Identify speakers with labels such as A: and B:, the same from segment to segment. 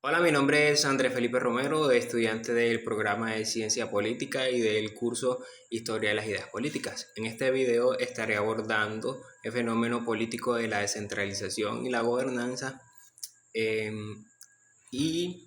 A: Hola, mi nombre es Andrés Felipe Romero, estudiante del programa de Ciencia Política y del curso Historia de las Ideas Políticas. En este video estaré abordando el fenómeno político de la descentralización y la gobernanza y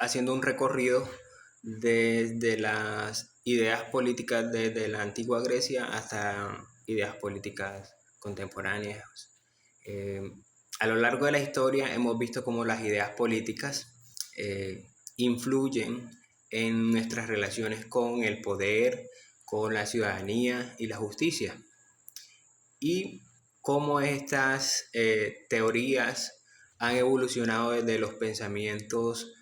A: haciendo un recorrido desde las ideas políticas desde la antigua Grecia hasta ideas políticas contemporáneas. Eh, a lo largo de la historia hemos visto cómo las ideas políticas influyen en nuestras relaciones con el poder, con la ciudadanía y la justicia. Y cómo estas teorías han evolucionado desde los pensamientos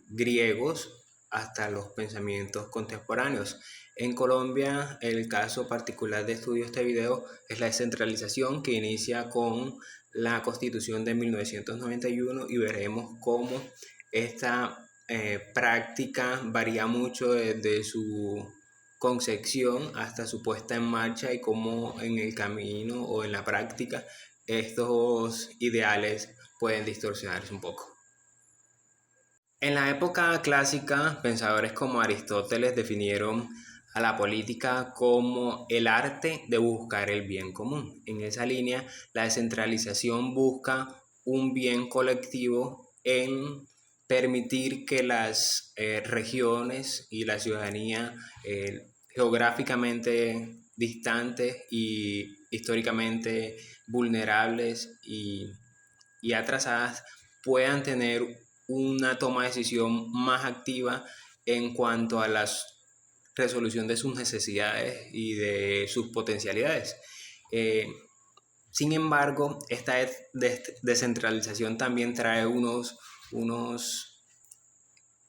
A: griegos hasta los pensamientos contemporáneos. En Colombia, el caso particular de estudio de este video es la descentralización, que inicia con la Constitución de 1991, y veremos cómo esta práctica varía mucho desde su concepción hasta su puesta en marcha, y cómo en el camino o en la práctica estos ideales pueden distorsionarse un poco. En la época clásica, pensadores como Aristóteles definieron a la política como el arte de buscar el bien común. En esa línea, la descentralización busca un bien colectivo en permitir que las regiones y la ciudadanía geográficamente distantes y históricamente vulnerables y atrasadas puedan tener una toma de decisión más activa en cuanto a la resolución de sus necesidades y de sus potencialidades. Eh, Sin embargo, esta descentralización también trae unos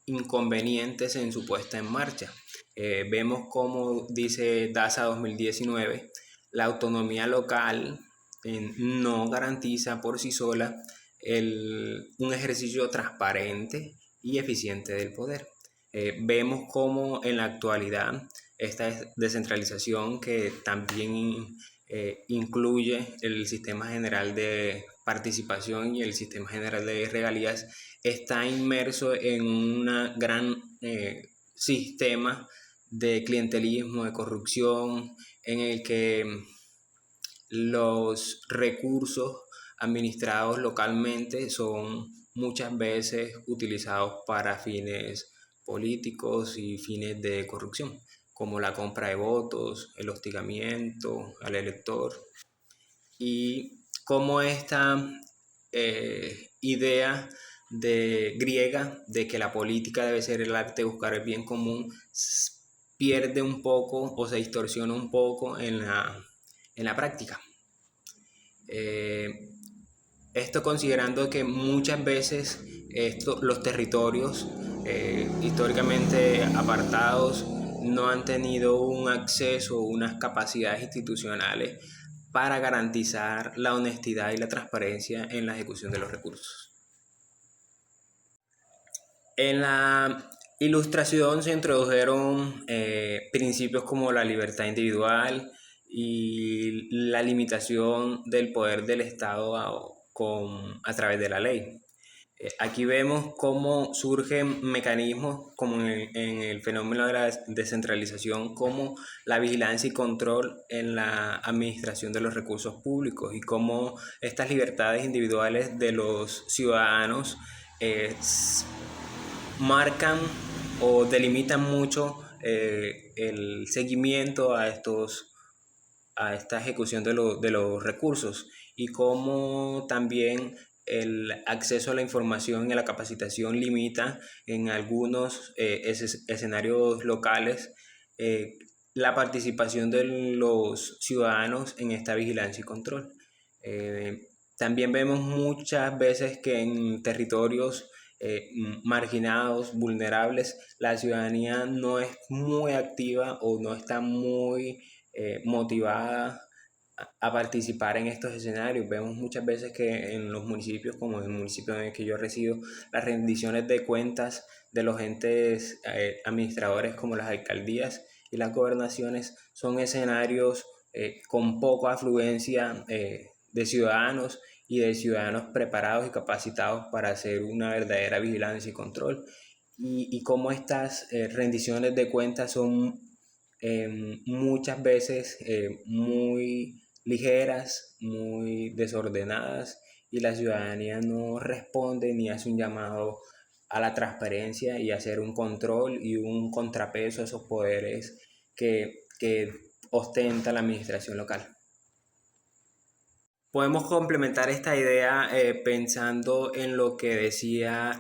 A: inconvenientes en su puesta en marcha. Vemos como dice DASA 2019, la autonomía local no garantiza por sí sola un ejercicio transparente y eficiente del poder. Vemos como en la actualidad esta descentralización, que también incluye el sistema general de participación y el sistema general de regalías, está inmerso en un gran sistema de clientelismo, de corrupción, en el que los recursos administrados localmente son muchas veces utilizados para fines políticos y fines de corrupción, como la compra de votos, el hostigamiento al elector, y cómo esta idea griega de que la política debe ser el arte de buscar el bien común pierde un poco o se distorsiona un poco en la práctica. Esto considerando que muchas veces los territorios históricamente apartados no han tenido un acceso o unas capacidades institucionales para garantizar la honestidad y la transparencia en la ejecución de los recursos. En la Ilustración se introdujeron principios como la libertad individual y la limitación del poder del Estado a través de la ley. Aquí vemos cómo surgen mecanismos como en el fenómeno de la descentralización, como la vigilancia y control en la administración de los recursos públicos, y cómo estas libertades individuales de los ciudadanos marcan o delimitan mucho el seguimiento a esta ejecución de los recursos, y cómo también el acceso a la información y a la capacitación limita en algunos escenarios locales la participación de los ciudadanos en esta vigilancia y control. También vemos muchas veces que en territorios marginados, vulnerables, la ciudadanía no es muy activa o no está muy motivada a participar en estos escenarios. Vemos muchas veces que en los municipios, como en el municipio en el que yo resido, las rendiciones de cuentas de los entes administradores como las alcaldías y las gobernaciones son escenarios con poca afluencia de ciudadanos, y de ciudadanos preparados y capacitados para hacer una verdadera vigilancia y control. Y cómo estas rendiciones de cuentas son muchas veces muy ligeras, muy desordenadas, y la ciudadanía no responde ni hace un llamado a la transparencia y hacer un control y un contrapeso a esos poderes que ostenta la administración local. Podemos complementar esta idea pensando en lo que decía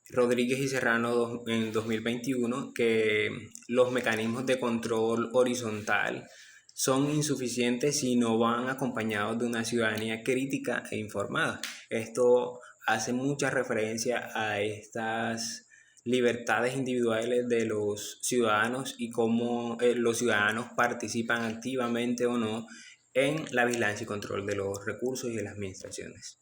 A: Rodríguez y Serrano en 2021, que los mecanismos de control horizontal son insuficientes si no van acompañados de una ciudadanía crítica e informada. Esto hace mucha referencia a estas libertades individuales de los ciudadanos y cómo los ciudadanos participan activamente o no en la vigilancia y control de los recursos y de las administraciones.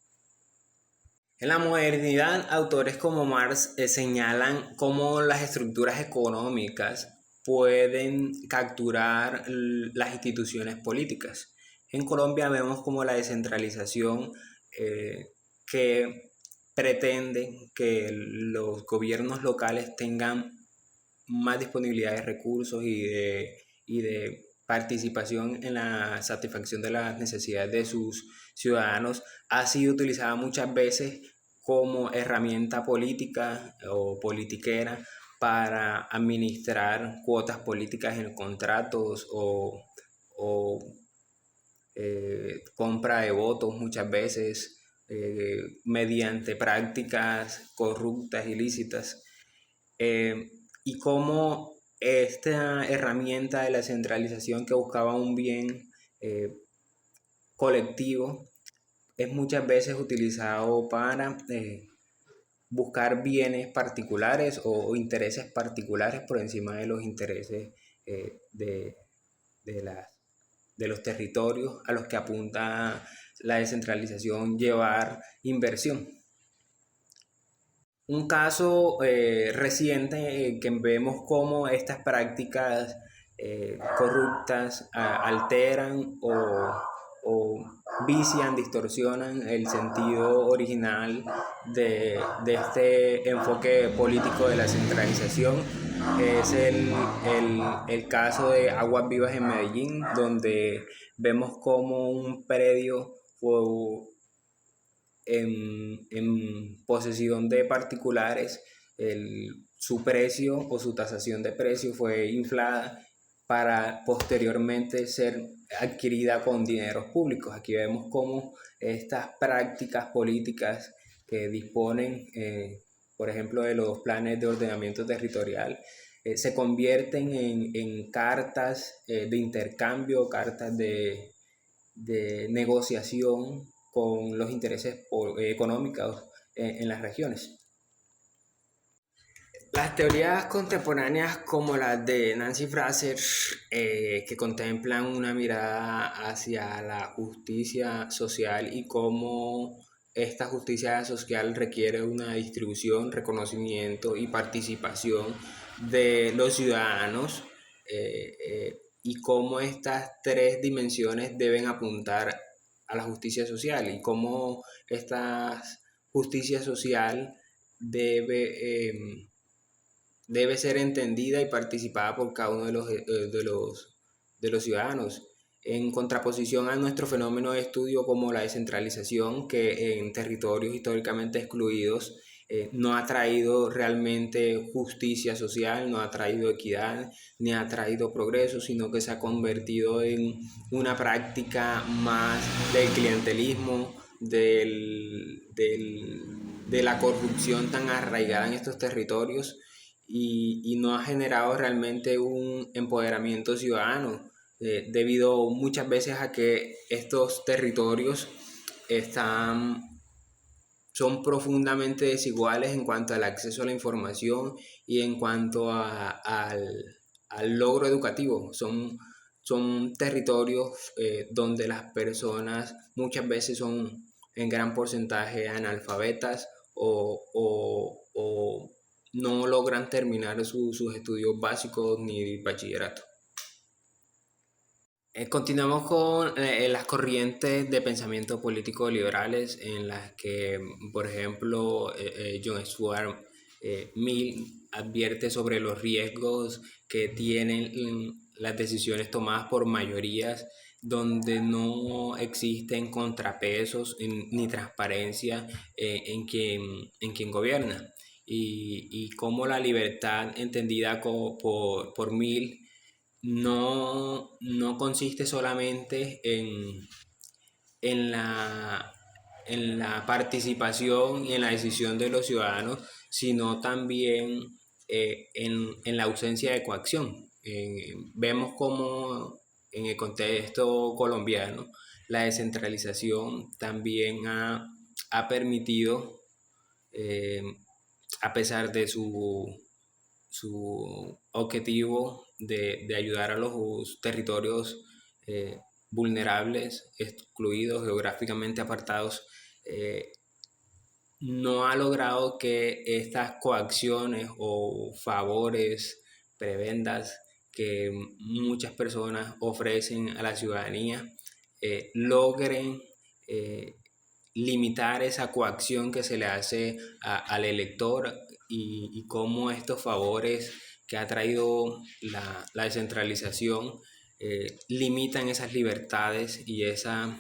A: En la modernidad, autores como Marx señalan cómo las estructuras económicas pueden capturar las instituciones políticas. En Colombia vemos como la descentralización que pretende que los gobiernos locales tengan más disponibilidad de recursos y de participación en la satisfacción de las necesidades de sus ciudadanos, ha sido utilizada muchas veces como herramienta política o politiquera para administrar cuotas políticas en contratos o compra de votos muchas veces mediante prácticas corruptas, ilícitas. Y cómo esta herramienta de la centralización que buscaba un bien colectivo es muchas veces utilizado para buscar bienes particulares o intereses particulares por encima de los intereses de los territorios a los que apunta la descentralización, llevar inversión. Un caso reciente que vemos cómo estas prácticas corruptas alteran o vician, distorsionan el sentido original de este enfoque político de la centralización. Es el caso de Aguas Vivas en Medellín, donde vemos como un predio fue en posesión de particulares, su precio o su tasación de precio fue inflada para posteriormente ser adquirida con dineros públicos. Aquí vemos cómo estas prácticas políticas que disponen, por ejemplo, de los planes de ordenamiento territorial, se convierten en cartas de intercambio, cartas de negociación con los intereses económicos en las regiones. Las teorías contemporáneas como las de Nancy Fraser, que contemplan una mirada hacia la justicia social y cómo esta justicia social requiere una distribución, reconocimiento y participación de los ciudadanos, y cómo estas tres dimensiones deben apuntar a la justicia social y cómo esta justicia social debe ser entendida y participada por cada uno de los ciudadanos, en contraposición a nuestro fenómeno de estudio como la descentralización, que en territorios históricamente excluidos no ha traído realmente justicia social, no ha traído equidad, ni ha traído progreso, sino que se ha convertido en una práctica más del clientelismo, de la corrupción tan arraigada en estos territorios, y no ha generado realmente un empoderamiento ciudadano, debido muchas veces a que estos territorios son profundamente desiguales en cuanto al acceso a la información y en cuanto al logro educativo. Son territorios donde las personas muchas veces son en gran porcentaje analfabetas o no logran terminar sus estudios básicos ni bachillerato. Continuamos con las corrientes de pensamiento político liberales en las que, por ejemplo, John Stuart Mill advierte sobre los riesgos que tienen las decisiones tomadas por mayorías donde no existen contrapesos ni transparencia en quien gobierna. Y cómo la libertad entendida por Mill no consiste solamente en la, en la participación y en la decisión de los ciudadanos, sino también en la ausencia de coacción. Vemos como en el contexto colombiano la descentralización también ha permitido, eh, a pesar de su objetivo de ayudar a los territorios vulnerables, excluidos, geográficamente apartados, eh, no ha logrado que estas coacciones o favores, prebendas que muchas personas ofrecen a la ciudadanía logren eh, limitar esa coacción que se le hace al elector y cómo estos favores que ha traído la descentralización limitan esas libertades y esa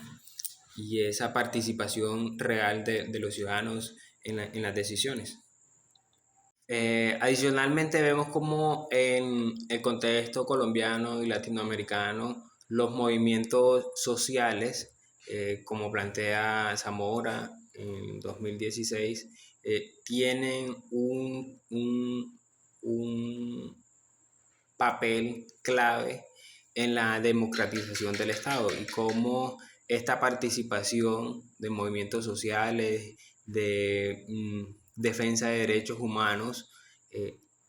A: participación real de los ciudadanos en las decisiones. Adicionalmente vemos como en el contexto colombiano y latinoamericano los movimientos sociales, como plantea Zamora en 2016, tienen un papel clave en la democratización del Estado y cómo esta participación de movimientos sociales, de defensa de derechos humanos,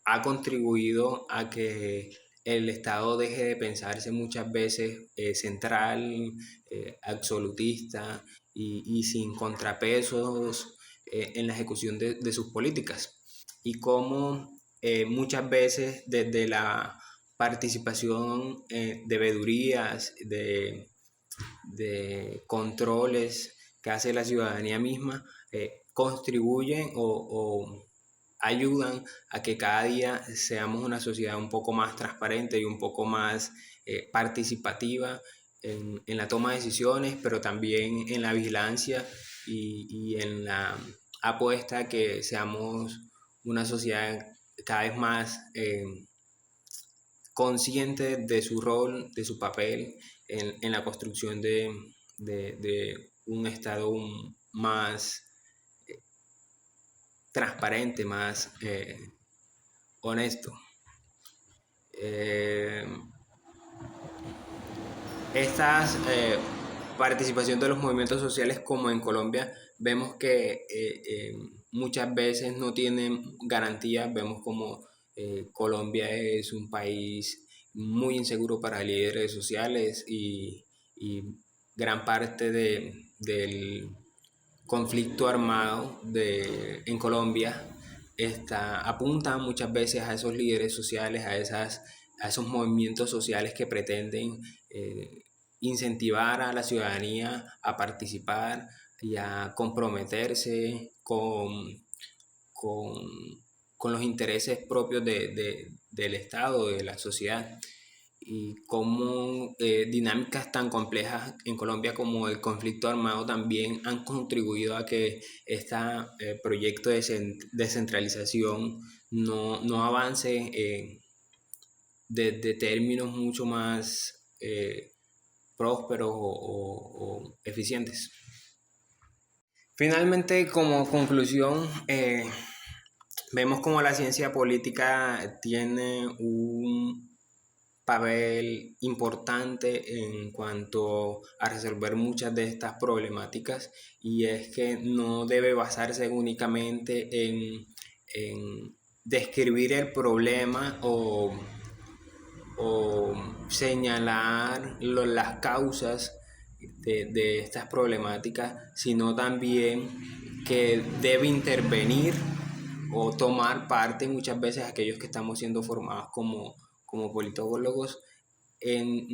A: ha contribuido a que el Estado deje de pensarse muchas veces central, absolutista y sin contrapesos en la ejecución de sus políticas. Y cómo muchas veces desde la participación de vedurías, de controles que hace la ciudadanía misma, contribuyen o ayudan a que cada día seamos una sociedad un poco más transparente y un poco más participativa en la toma de decisiones, pero también en la vigilancia y en la apuesta a que seamos una sociedad cada vez más consciente de su rol, de su papel en la construcción de un Estado más transparente, más honesto. Esta participación de los movimientos sociales como en Colombia, vemos que muchas veces no tienen garantías, vemos como Colombia es un país muy inseguro para líderes sociales y gran parte del conflicto armado en Colombia apunta muchas veces a esos líderes sociales, a esos movimientos sociales que pretenden incentivar a la ciudadanía a participar y a comprometerse con, con los intereses propios del Estado, de la sociedad. Y cómo dinámicas tan complejas en Colombia como el conflicto armado también han contribuido a que este proyecto de descentralización no avance desde términos mucho más prósperos o eficientes. Finalmente, como conclusión, vemos como la ciencia política tiene un papel importante en cuanto a resolver muchas de estas problemáticas, y es que no debe basarse únicamente en describir el problema o señalar las causas de estas problemáticas, sino también que debe intervenir o tomar parte muchas veces aquellos que estamos siendo formados como politólogos en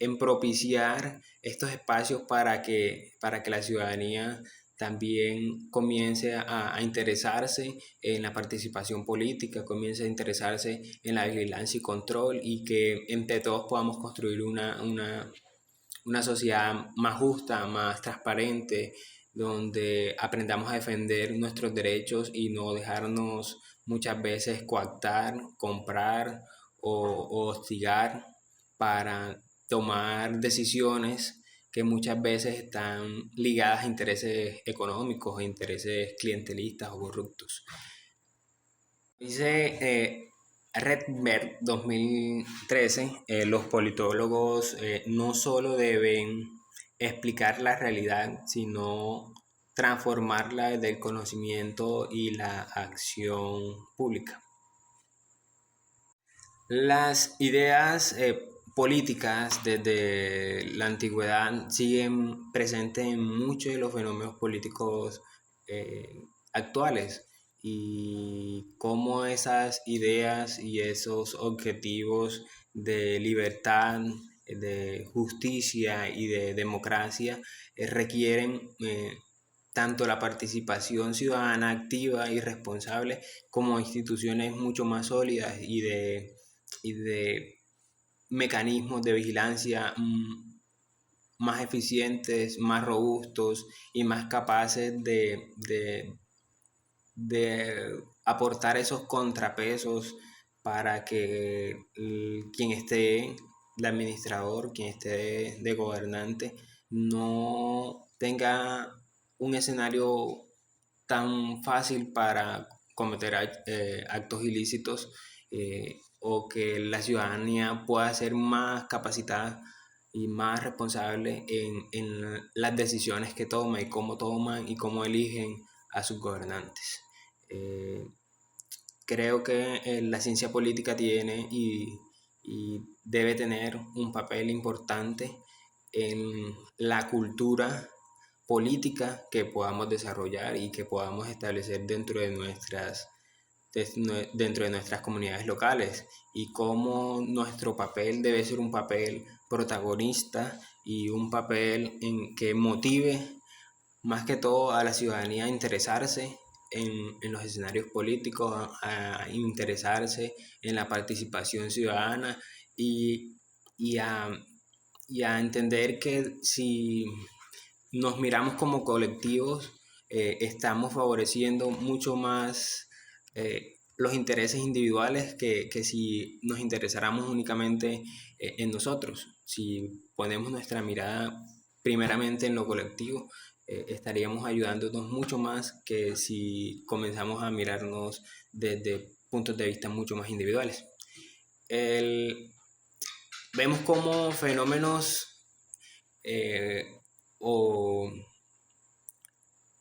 A: en propiciar estos espacios para que la ciudadanía también comience a interesarse en la participación política, comience a interesarse en la vigilancia y control, y que entre todos podamos construir una sociedad más justa, más transparente, donde aprendamos a defender nuestros derechos y no dejarnos muchas veces coactar, comprar o hostigar para tomar decisiones que muchas veces están ligadas a intereses económicos, a intereses clientelistas o corruptos. Dice Redberg 2013, los politólogos no solo deben explicar la realidad, sino transformarla desde el conocimiento y la acción pública. Las ideas políticas desde la antigüedad siguen presentes en muchos de los fenómenos políticos actuales, y cómo esas ideas y esos objetivos de libertad, de justicia y de democracia requieren tanto la participación ciudadana activa y responsable, como instituciones mucho más sólidas y de mecanismos de vigilancia más eficientes, más robustos y más capaces de aportar esos contrapesos para que quien esté de administrador, quien esté de gobernante, no tenga un escenario tan fácil para cometer actos ilícitos, o que la ciudadanía pueda ser más capacitada y más responsable en las decisiones que toma y cómo toman y cómo eligen a sus gobernantes. Creo que la ciencia política tiene y debe tener un papel importante en la cultura política que podamos desarrollar y que podamos establecer dentro de nuestras comunidades locales, y cómo nuestro papel debe ser un papel protagonista y un papel en que motive más que todo a la ciudadanía a interesarse en los escenarios políticos, a interesarse en la participación ciudadana, y, y a, y a entender que si nos miramos como colectivos, estamos favoreciendo mucho más los intereses individuales que si nos interesáramos únicamente en nosotros. Si ponemos nuestra mirada primeramente en lo colectivo, estaríamos ayudándonos mucho más que si comenzamos a mirarnos desde puntos de vista mucho más individuales. Vemos como fenómenos o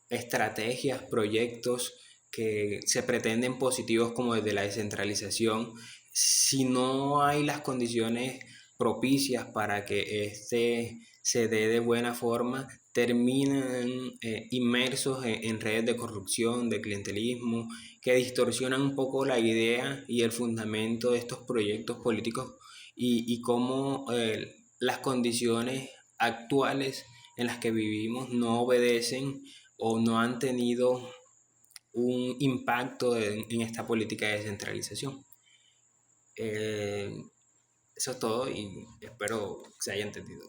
A: estrategias, proyectos que se pretenden positivos como desde la descentralización, si no hay las condiciones propicias para que éste se dé de buena forma, terminan inmersos en redes de corrupción, de clientelismo, que distorsionan un poco la idea y el fundamento de estos proyectos políticos, y cómo las condiciones actuales en las que vivimos no obedecen o no han tenido un impacto en esta política de descentralización. Eso es todo y espero que se haya entendido.